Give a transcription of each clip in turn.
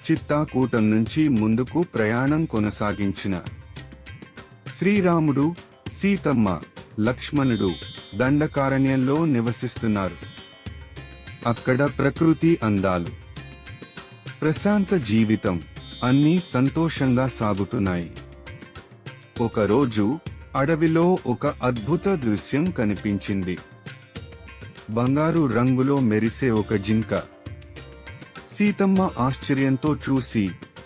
చిత్తాకూటం నుంచి ముందుకు ప్రయాణం కొనసాగించిన శ్రీరాముడు, సీతమ్మ, లక్ష్మణుడు దండకారణ్యంలో నివసిస్తున్నారు. అక్కడ ప్రకృతి అందాలు, ప్రశాంత జీవితం అన్నీ సంతోషంగా సాగుతున్నాయి. ఒకరోజు అడవిలో ఒక అద్భుత దృశ్యం కనిపించింది. బంగారు రంగులో మెరిసే ఒక జింక. సీతమ్మ ఆశ్చర్యంతో చూసి,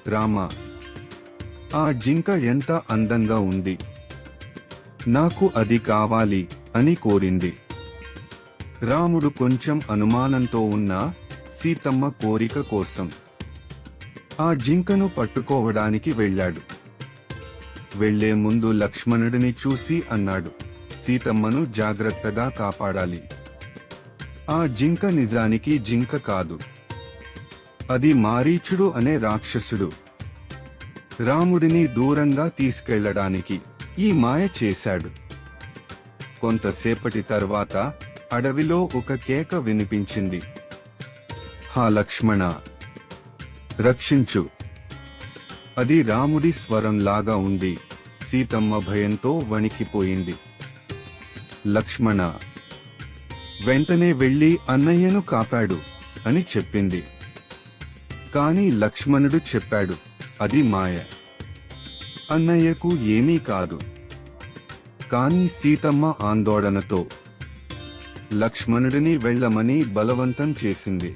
రామా, ఆ జింక ఎంత అందంగా ఉంది, నాకు అది కావాలి అని కోరింది. రాముడు కొంచెం అనుమానంతో ఉన్నా సీతమ్మ కోరిక కోసం ఆ జింకను పట్టుకోవడానికి వెళ్ళాడు. వెళ్లే ముందు లక్ష్మణుడిని చూసి అన్నాడు, సీతమ్మను జాగ్రత్తగా కాపాడాలి. ఆ జింక నిజానికి జింక కాదు, అది మారీచుడు అనే రాక్షసుడు. రాముడిని దూరంగా తీసుకెళ్లడానికి ఈ మాయ చేశాడు. కొంతసేపటి తర్వాత అడవిలో ఒక కేక వినిపించింది. హా లక్ష్మణ, రక్షించు. అది రాముడి స్వరంలాగా ఉంది. సీతమ్మ భయంతో వణికిపోయింది. లక్ష్మణ వెంటనే వెళ్లి అన్నయ్యను కాపాడు అని చెప్పింది. కాని లక్ష్మణుడు చెప్పాడు, అది మాయ, అన్నయ్యకు ఏమీ కాదు. కాని సీతమ్మ ఆందోళనతో లక్ష్మణుడిని వెళ్లమని బలవంతం చేసింది.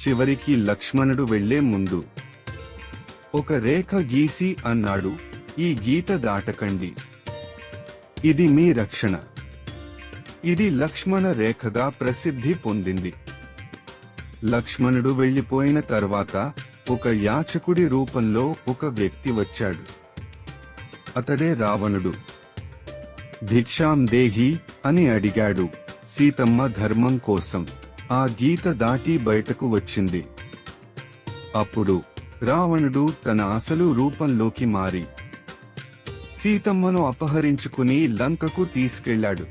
చివరికి లక్ష్మణుడు వెళ్లే ముందు ఒక రేఖ గీసి అన్నాడు, ఈ గీత దాటకండి, ఇది మీ రక్షణ. ఇది లక్ష్మణ రేఖగా ప్రసిద్ధి పొందింది. లక్ష్మణుడు వెళ్లిపోయిన తర్వాత ఒక యాచకుడి రూపంలో ఒక వ్యక్తి వచ్చాడు. అతడే రావణుడు. భిక్షాం దేహి అని అడిగాడు. సీతమ్మ ధర్మం కోసం ఆ గీత దాటి బయటకు వచ్చింది. అప్పుడు రావణుడు తన అసలు రూపంలోకి మారి సీతమ్మను అపహరించుకుని లంకకు తీసుకెళ్లాడు.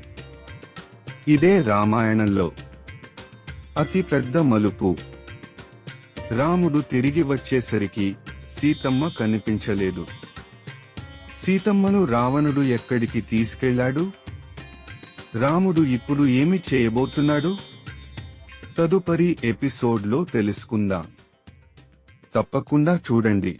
ఇదే రామాయణంలో అతి పెద్ద మలుపు. రాముడు తిరిగి వచ్చేసరికి సీతమ్మ కనిపించలేదు. సీతమ్మను రావణుడు ఎక్కడికి తీసుకెళ్లాడు? రాముడు ఇప్పుడు ఏమి చేయబోతున్నాడు? తదుపరి ఎపిసోడ్లో తెలుసుకుందాం. తప్పకుండా చూడండి.